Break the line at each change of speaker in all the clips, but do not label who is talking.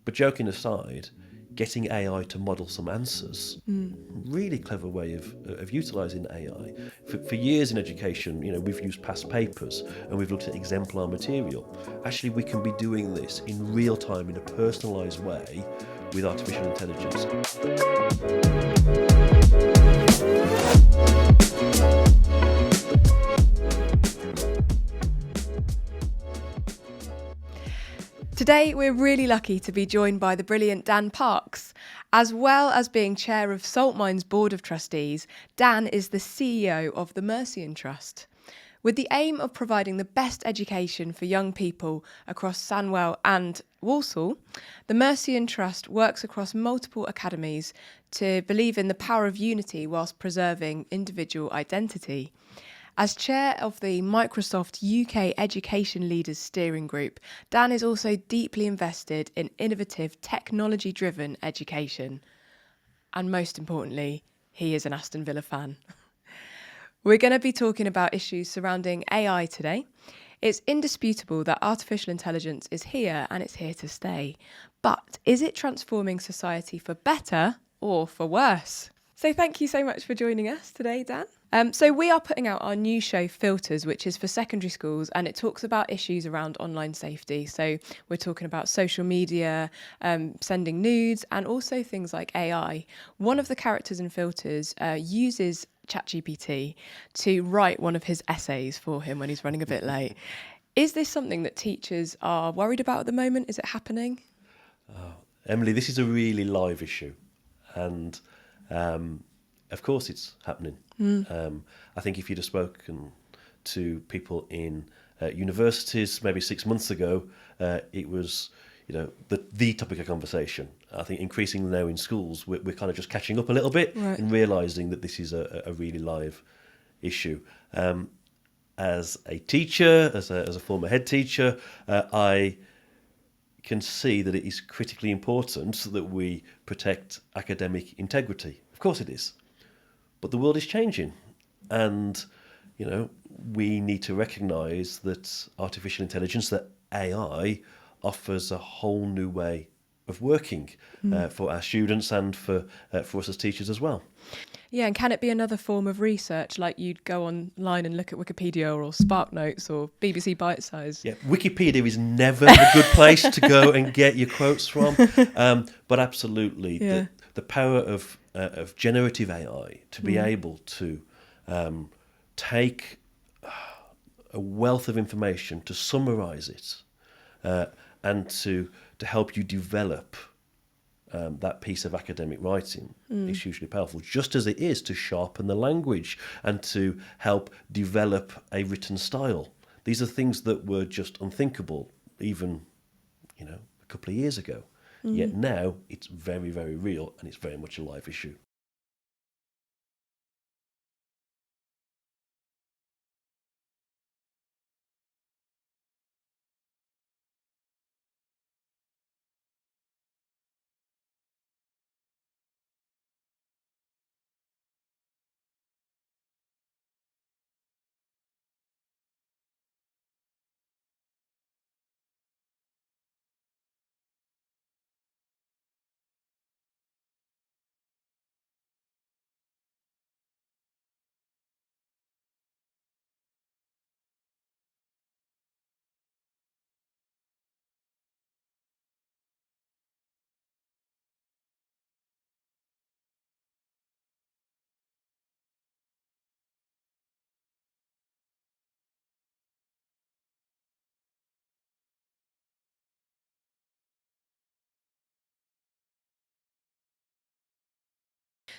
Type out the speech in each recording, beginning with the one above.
But joking aside, getting AI to model some answers, really clever way of utilising AI. For years in education, we've used past papers and we've looked at exemplar material. Actually, we can be doing this in real time in a personalised way with artificial intelligence.
Today, we're really lucky to be joined by the brilliant Dan Parks. As well as being chair of Saltmine's Board of Trustees, Dan is the CEO of the Mercian Trust. With the aim of providing the best education for young people across Sandwell and Walsall, the Mercian Trust works across multiple academies to believe in the power of unity whilst preserving individual identity. As chair of the Microsoft UK Education Leaders Steering Group, Dan is also deeply invested in innovative, technology-driven education. And most importantly, he is an Aston Villa fan. We're going to be talking about issues surrounding AI today. It's indisputable that artificial intelligence is here and it's here to stay. But is it transforming society for better or for worse? So thank you so much for joining us today, Dan. So we are putting out our new show, Filters, which is for secondary schools, and it talks about issues around online safety. So we're talking about social media, sending nudes, and also things like AI. One of the characters in Filters uses ChatGPT to write one of his essays for him when he's running a bit late. Is this something that teachers are worried about at the moment? Is it happening?
Emily, this is a really live issue, and of course it's happening. I think if you'd have spoken to people in universities maybe 6 months ago, it was the topic of conversation. I think increasingly now in schools, we're kind of just catching up a little bit and realising that this is a really live issue. As a teacher, as a former head teacher, I can see that it is critically important that we protect academic integrity. Of course it is. But the world is changing, and we need to recognise that artificial intelligence, that AI, offers a whole new way of working for our students and for us as teachers as well.
Yeah, and can it be another form of research, like you'd go online and look at Wikipedia or SparkNotes or BBC Bitesize?
Yeah, Wikipedia is never a good place to go and get your quotes from, but absolutely, the power of generative AI to be able to take a wealth of information, to summarise it, and to help you develop that piece of academic writing is hugely powerful, just as it is to sharpen the language and to help develop a written style. These are things that were just unthinkable even a couple of years ago. Yet now it's very, very real, and it's very much a live issue.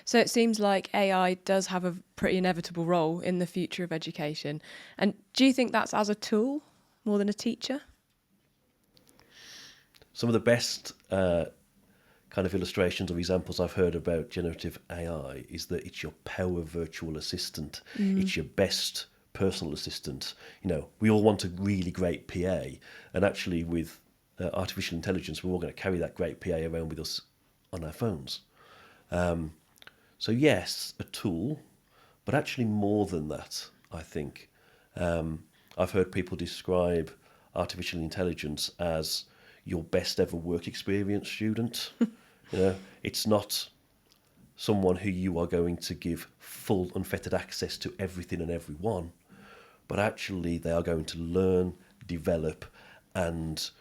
So it seems like AI does have a pretty inevitable role in the future of education. And do you think that's as a tool more than a teacher?
Some of the best kind of illustrations or examples I've heard about generative AI is that it's your power virtual assistant. It's your best personal assistant. We all want a really great PA, and actually with artificial intelligence, we're all going to carry that great PA around with us on our phones. So yes, a tool, but actually more than that, I think. I've heard people describe artificial intelligence as, your best ever work experience student. It's not someone who you are going to give full unfettered access to everything and everyone, but actually they are going to learn, develop, and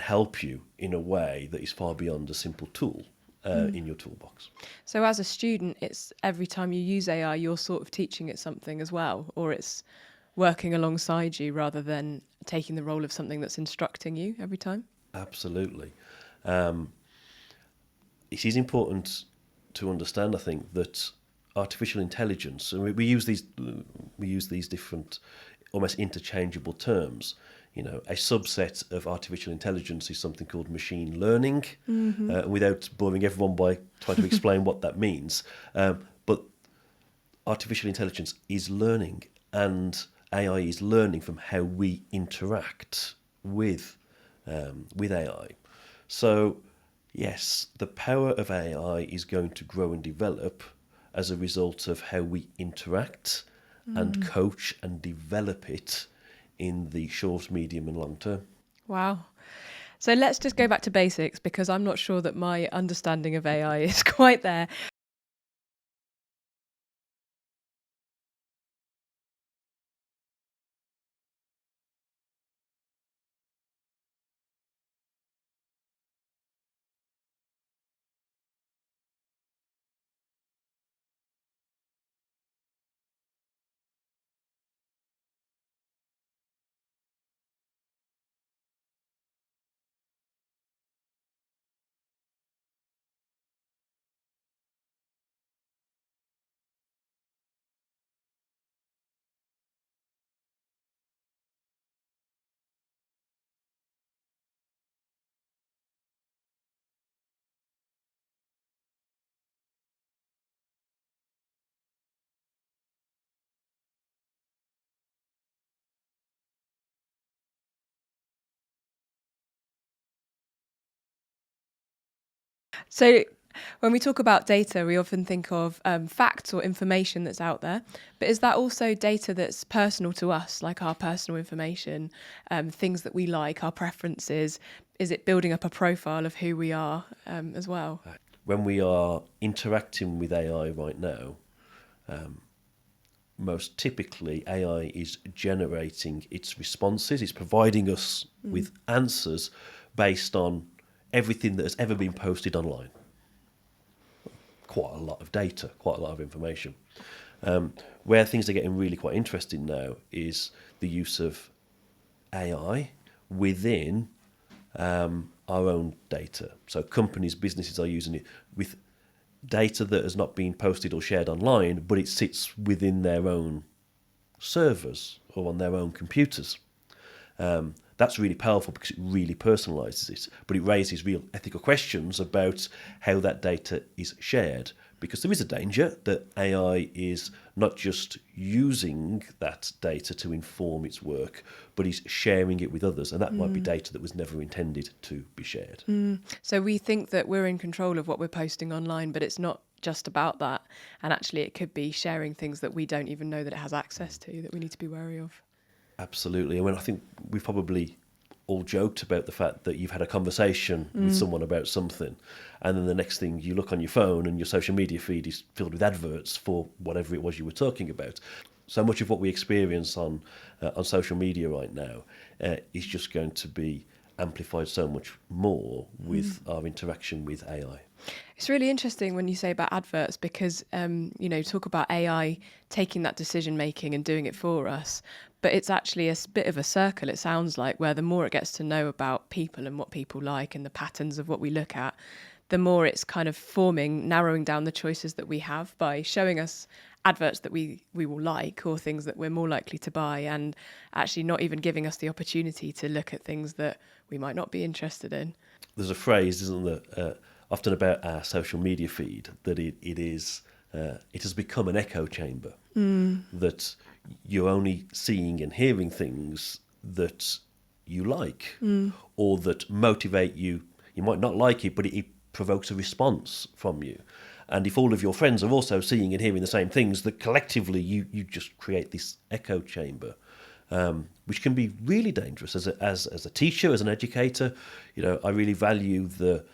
help you in a way that is far beyond a simple tool in your toolbox.
So as a student, it's every time you use AI, you're sort of teaching it something as well, or it's working alongside you rather than taking the role of something that's instructing you every time?
Absolutely. It is important to understand, I think, that artificial intelligence, and we use these different, almost interchangeable terms. A subset of artificial intelligence is something called machine learning, without boring everyone by trying to explain what that means. But artificial intelligence is learning, and AI is learning from how we interact with AI. So, yes, the power of AI is going to grow and develop as a result of how we interact and coach and develop it in the short, medium and long term.
Wow. So let's just go back to basics, because I'm not sure that my understanding of AI is quite there. So when we talk about data, we often think of facts or information that's out there. But is that also data that's personal to us, like our personal information, things that we like, our preferences? Is it building up a profile of who we are as well?
When we are interacting with AI right now, most typically AI is generating its responses. It's providing us with answers based on everything that has ever been posted online. Quite a lot of data, quite a lot of information. Where things are getting really quite interesting now is the use of AI within our own data. So companies, businesses are using it with data that has not been posted or shared online, but it sits within their own servers or on their own computers. That's really powerful because it really personalises it, but it raises real ethical questions about how that data is shared, because there is a danger that AI is not just using that data to inform its work, but is sharing it with others, and that might be data that was never intended to be shared.
So we think that we're in control of what we're posting online, but it's not just about that. And actually, it could be sharing things that we don't even know that it has access to, that we need to be wary of.
Absolutely. I mean, I think we've probably all joked about the fact that you've had a conversation with someone about something, and then the next thing you look on your phone and your social media feed is filled with adverts for whatever it was you were talking about. So much of what we experience on social media right now is just going to be amplified so much more with our interaction with AI.
It's really interesting when you say about adverts, because, talk about AI taking that decision making and doing it for us. But it's actually a bit of a circle, it sounds like, where the more it gets to know about people and what people like and the patterns of what we look at, the more it's kind of narrowing down the choices that we have by showing us adverts that we will like, or things that we're more likely to buy, and actually not even giving us the opportunity to look at things that we might not be interested in.
There's a phrase, isn't there, often about our social media feed, that it has become an echo chamber, that you're only seeing and hearing things that you like, or that motivate you. You might not like it, but it provokes a response from you. And if all of your friends are also seeing and hearing the same things, that collectively you just create this echo chamber. which can be really dangerous as a teacher, as an educator. I really value the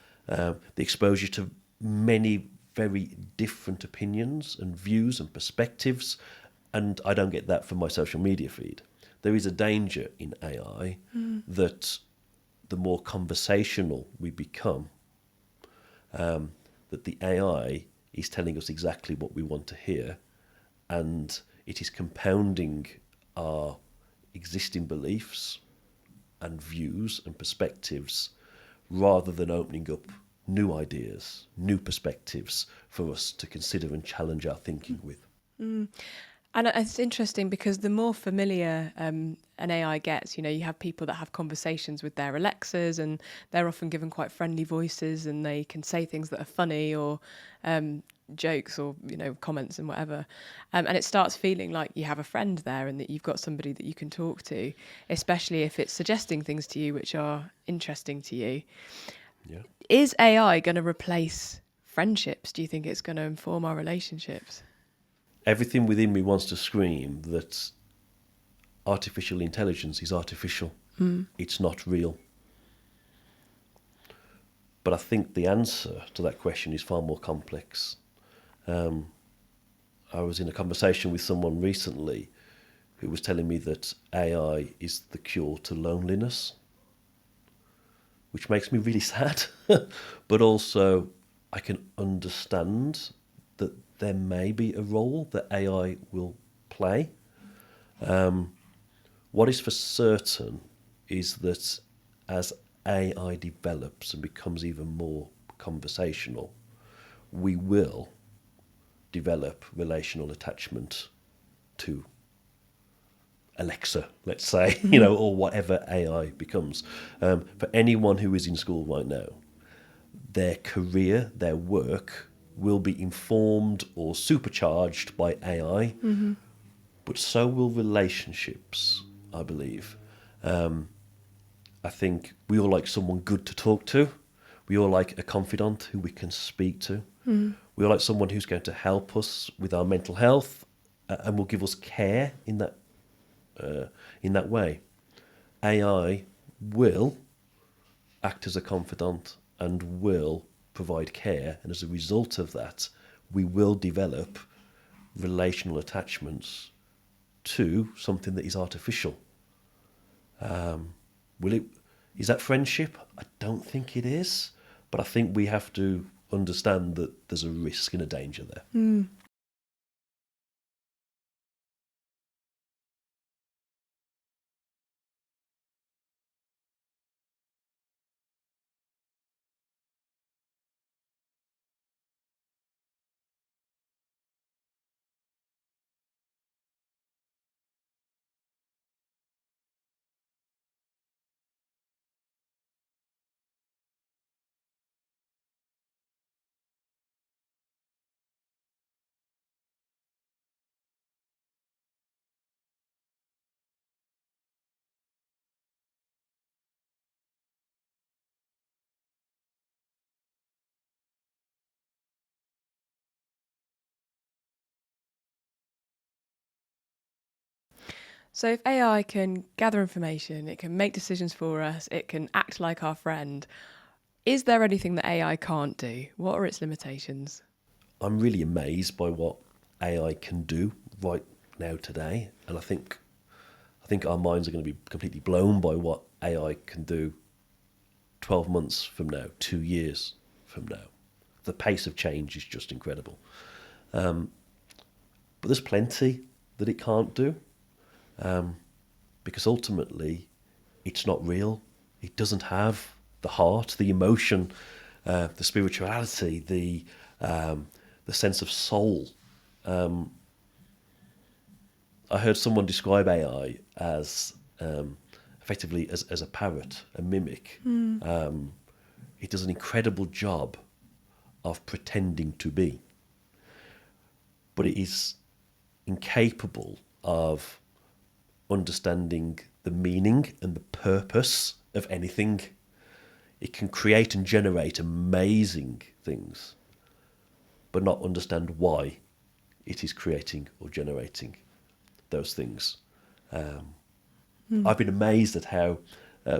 exposure to many very different opinions and views and perspectives, and I don't get that from my social media feed. There is a danger in AI that the more conversational we become, that the AI is telling us exactly what we want to hear, and it is compounding our existing beliefs and views and perspectives rather than opening up new ideas, new perspectives for us to consider and challenge our thinking with.
And it's interesting because the more familiar an AI gets, you have people that have conversations with their Alexas, and they're often given quite friendly voices, and they can say things that are funny or jokes or comments and whatever, and it starts feeling like you have a friend there and that you've got somebody that you can talk to, especially if it's suggesting things to you which are interesting to you.
Yeah.
Is AI going to replace friendships? Do you think it's going to inform our relationships?
Everything within me wants to scream that artificial intelligence is artificial. It's not real. But I think the answer to that question is far more complex. I was in a conversation with someone recently who was telling me that AI is the cure to loneliness, which makes me really sad. But also, I can understand that there may be a role that AI will play. What is for certain is that as AI develops and becomes even more conversational, we will develop relational attachment to Alexa, let's say, or whatever AI becomes. For anyone who is in school right now, their career, their work will be informed or supercharged by AI, but so will relationships, I believe. I think we all like someone good to talk to. We all like a confidant who we can speak to. We all like someone who's going to help us with our mental health and will give us care in that way. AI will act as a confidant and will provide care, and as a result of that, we will develop relational attachments to something that is artificial. Is that friendship? I don't think it is, but I think we have to understand that there's a risk and a danger there.
So if AI can gather information, it can make decisions for us, it can act like our friend, is there anything that AI can't do? What are its limitations?
I'm really amazed by what AI can do right now today, and I think our minds are going to be completely blown by what AI can do 12 months from now, 2 years from now. The pace of change is just incredible. But there's plenty that it can't do, because ultimately it's not real. It doesn't have the heart, the emotion, the spirituality, the sense of soul. I heard someone describe AI as effectively as a parrot, a mimic. It does an incredible job of pretending to be, but it is incapable of understanding the meaning and the purpose of anything. It can create and generate amazing things, but not understand why it is creating or generating those things. I've been amazed at how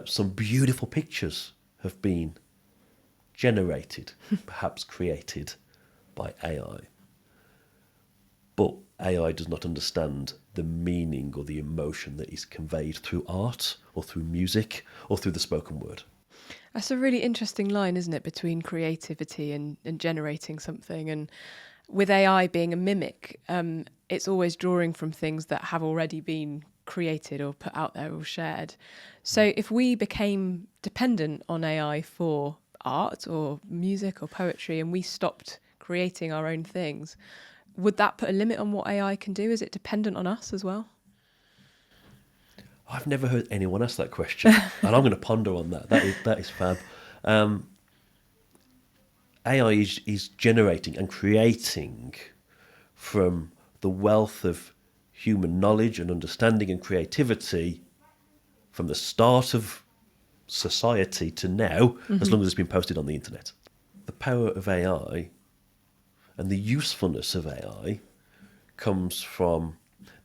some beautiful pictures have been generated, perhaps created by AI. But AI does not understand the meaning or the emotion that is conveyed through art or through music or through the spoken word.
That's a really interesting line, isn't it, between creativity and generating something. And with AI being a mimic, it's always drawing from things that have already been created or put out there or shared. So if we became dependent on AI for art or music or poetry and we stopped creating our own things, would that put a limit on what AI can do? Is it dependent on us as well?
I've never heard anyone ask that question, and I'm going to ponder on that. That is fab. AI is generating and creating from the wealth of human knowledge and understanding and creativity from the start of society to now, as long as it's been posted on the internet. The power of AI and the usefulness of AI comes from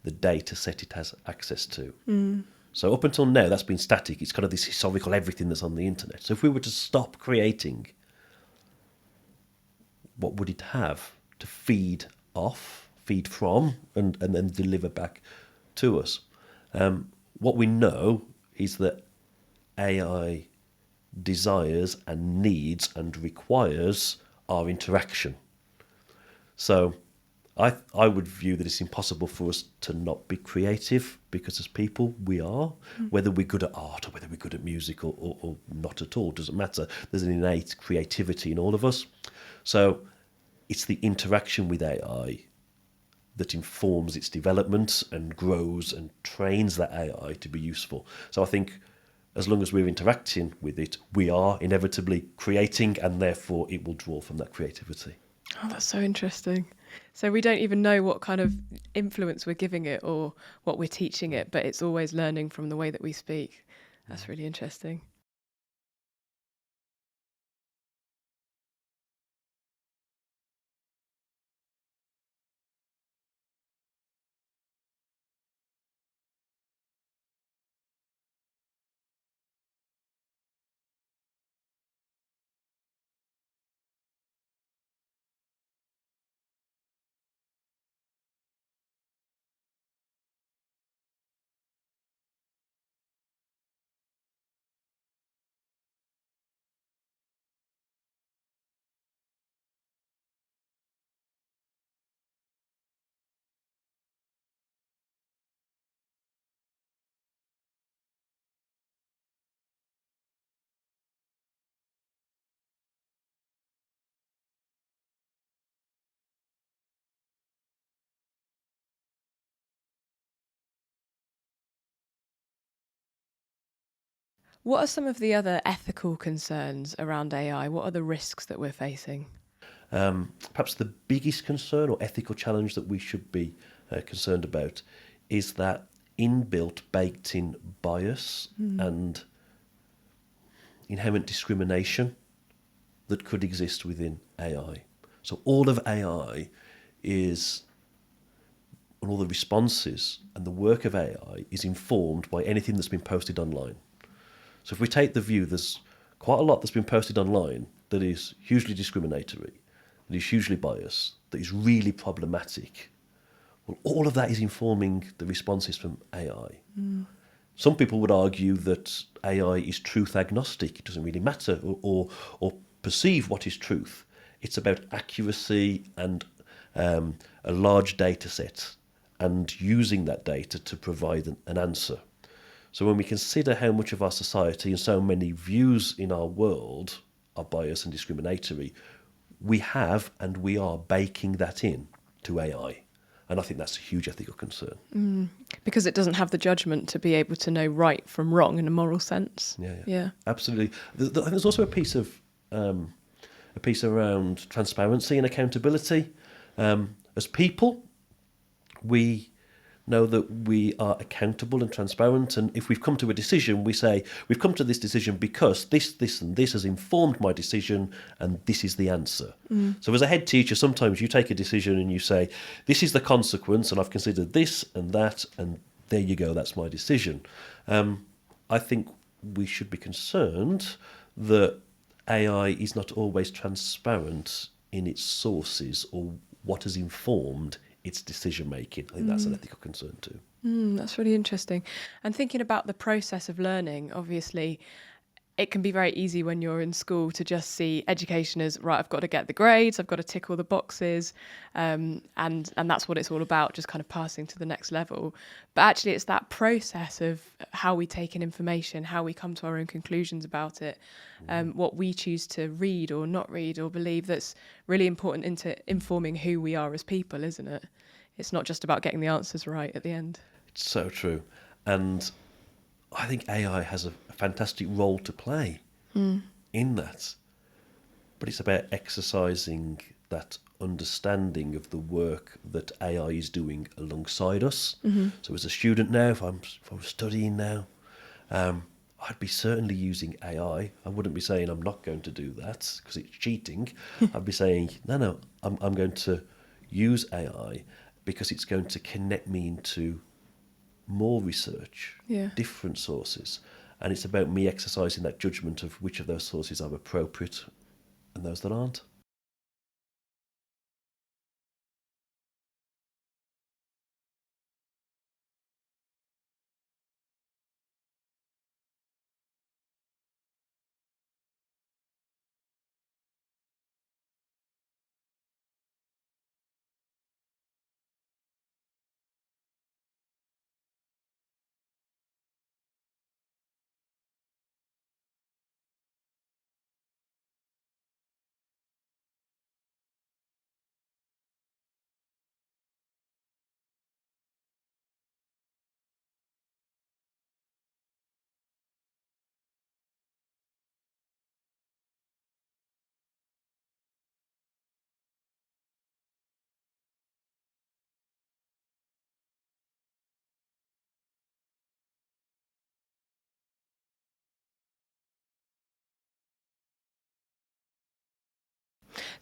the data set it has access to. So up until now, that's been static. It's kind of this historical everything that's on the internet. So if we were to stop creating, what would it have to feed from, and then deliver back to us? What we know is that AI desires and needs and requires our interaction. So I would view that it's impossible for us to not be creative, because as people, we are. Whether we're good at art or whether we're good at music or not at all, doesn't matter. There's an innate creativity in all of us. So it's the interaction with AI that informs its development and grows and trains that AI to be useful. So I think as long as we're interacting with it, we are inevitably creating, and therefore it will draw from that creativity.
Oh, that's so interesting. So we don't even know what kind of influence we're giving it or what we're teaching it, but it's always learning from the way that we speak. That's really interesting. What are some of the other ethical concerns around AI? What are the risks that we're facing?
Perhaps the biggest concern or ethical challenge that we should be concerned about is that inbuilt, baked-in bias and inherent discrimination that could exist within AI. So all of AI is, and all the responses and the work of AI is informed by anything that's been posted online. So if we take the view, there's quite a lot that's been posted online that is hugely discriminatory, that is hugely biased, that is really problematic. Well, all of that is informing the responses from AI. Some people would argue that AI is truth agnostic. It doesn't really matter or perceive what is truth. It's about accuracy and a large data set and using that data to provide an answer. So when we consider how much of our society and so many views in our world are biased and discriminatory, we have and we are baking that in to AI. And I think that's a huge ethical concern.
Because it doesn't have the judgment to be able to know right from wrong in a moral sense.
Yeah. Absolutely. There's also a piece around transparency and accountability. As people, we know that we are accountable and transparent, and if we've come to a decision, we say, we've come to this decision because this and this has informed my decision, and this is the answer. So as a head teacher, sometimes you take a decision and you say, this is the consequence, and I've considered this and that, and there you go, that's my decision. I think we should be concerned that AI is not always transparent in its sources or what has informed its decision making. I think that's an ethical concern too.
That's really interesting. And thinking about the process of learning, obviously, it can be very easy when you're in school to just see education as, right, I've got to get the grades, I've got to tick all the boxes, and that's what it's all about, just kind of passing to the next level. But actually, it's that process of how we take in information, how we come to our own conclusions about it, what we choose to read or not read or believe, that's really important into informing who we are as people, isn't it? It's not just about getting the answers right at the end.
It's so true. And I think AI has a fantastic role to play in that. But it's about exercising that understanding of the work that AI is doing alongside us. So as a student now, if I was studying now, I'd be certainly using AI. I wouldn't be saying I'm not going to do that because it's cheating. I'd be saying, no, I'm going to use AI because it's going to connect me into more research, different sources. And it's about me exercising that judgment of which of those sources are appropriate and those that aren't.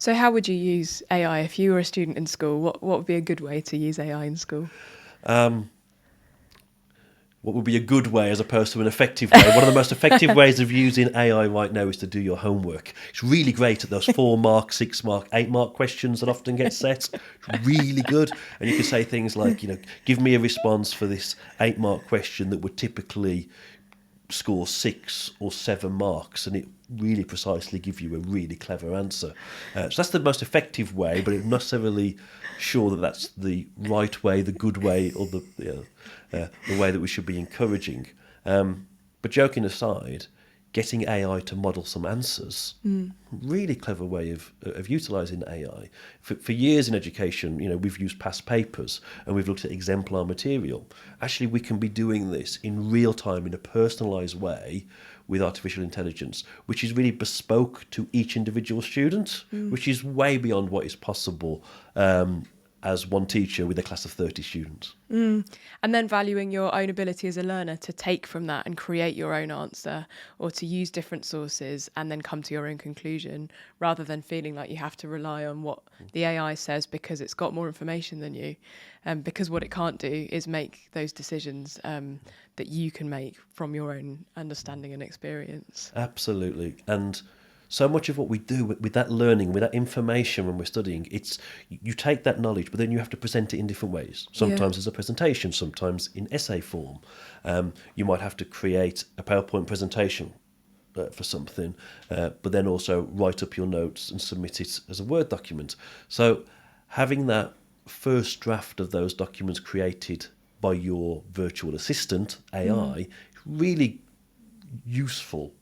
So how would you use AI if you were a student in school? What would be a good way to use AI in school?
What would be a good way as opposed to an effective way? One of the most effective ways of using AI right now is to do your homework. It's really great at those 4 mark, 6 mark, 8 mark questions that often get set. It's really good. And you can say things like, give me a response for this 8 mark question that would typically score 6 or 7 marks, and it really precisely give you a really clever answer. So that's the most effective way, but I'm not necessarily sure that that's the right way, the good way, or the way that we should be encouraging. But joking aside, getting AI to model some answers, really clever way of utilising AI. For years in education, we've used past papers and we've looked at exemplar material. Actually, we can be doing this in real time in a personalised way with artificial intelligence, which is really bespoke to each individual student, which is way beyond what is possible as one teacher with a class of 30 students.
And then valuing your own ability as a learner to take from that and create your own answer, or to use different sources and then come to your own conclusion, rather than feeling like you have to rely on what the AI says because it's got more information than you. Because what it can't do is make those decisions that you can make from your own understanding and experience.
Absolutely. And so much of what we do with that learning, with that information when we're studying, it's you take that knowledge, but then you have to present it in different ways. Sometimes as a presentation, sometimes in essay form. You might have to create a PowerPoint presentation for something, but then also write up your notes and submit it as a Word document. So having that first draft of those documents created by your virtual assistant, AI, is really useful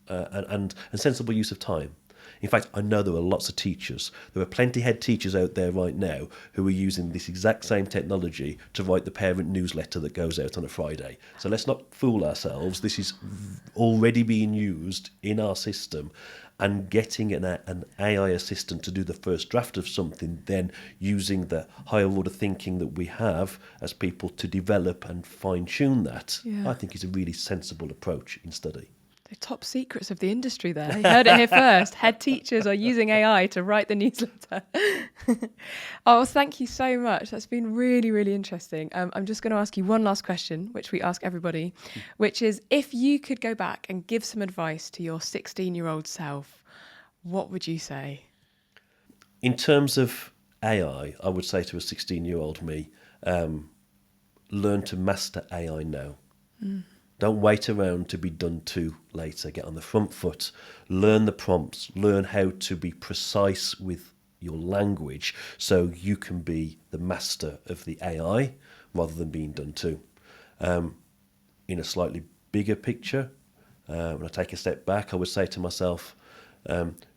and sensible use of time. In fact, I know there are lots of teachers. There are plenty head teachers out there right now who are using this exact same technology to write the parent newsletter that goes out on a Friday. So let's not fool ourselves. This is already being used in our system, and getting an AI assistant to do the first draft of something, then using the higher order thinking that we have as people to develop and fine-tune that, I think is a really sensible approach in study.
The top secrets of the industry there. You heard it here first. Head teachers are using AI to write the newsletter. Oh, thank you so much. That's been really, really interesting. I'm just going to ask you one last question, which we ask everybody, which is, if you could go back and give some advice to your 16-year-old self, what would you say?
In terms of AI, I would say to a 16-year-old me, learn to master AI now. Don't wait around to be done to later. Get on the front foot, learn the prompts, learn how to be precise with your language so you can be the master of the AI rather than being done to. In a slightly bigger picture, when I take a step back, I would say to myself,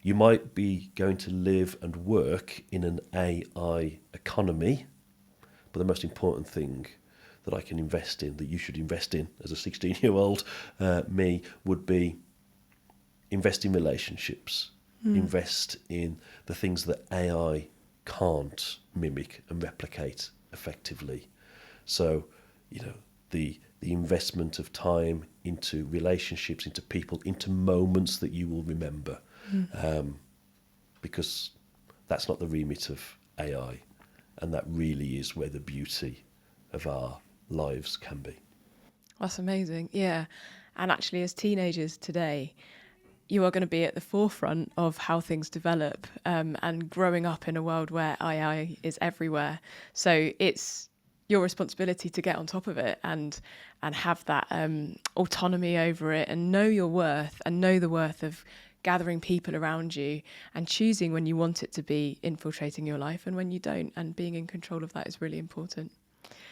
you might be going to live and work in an AI economy, but the most important thing that I can invest in, that you should invest in as a 16-year-old me, would be invest in relationships, invest in the things that AI can't mimic and replicate effectively. So, the investment of time into relationships, into people, into moments that you will remember, because that's not the remit of AI, and that really is where the beauty of our lives can be.
That's amazing. Yeah. And actually, as teenagers today, you are going to be at the forefront of how things develop, and growing up in a world where AI is everywhere. So it's your responsibility to get on top of it and have that autonomy over it, and know your worth and know the worth of gathering people around you and choosing when you want it to be infiltrating your life and when you don't, and being in control of that is really important.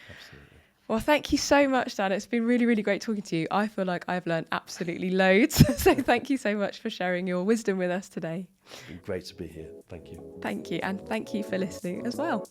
Absolutely.
Well, thank you so much, Dan. It's been really, really great talking to you. I feel like I've learned absolutely loads. So thank you so much for sharing your wisdom with us today.
It's been great to be here. Thank you.
Thank you. And thank you for listening as well.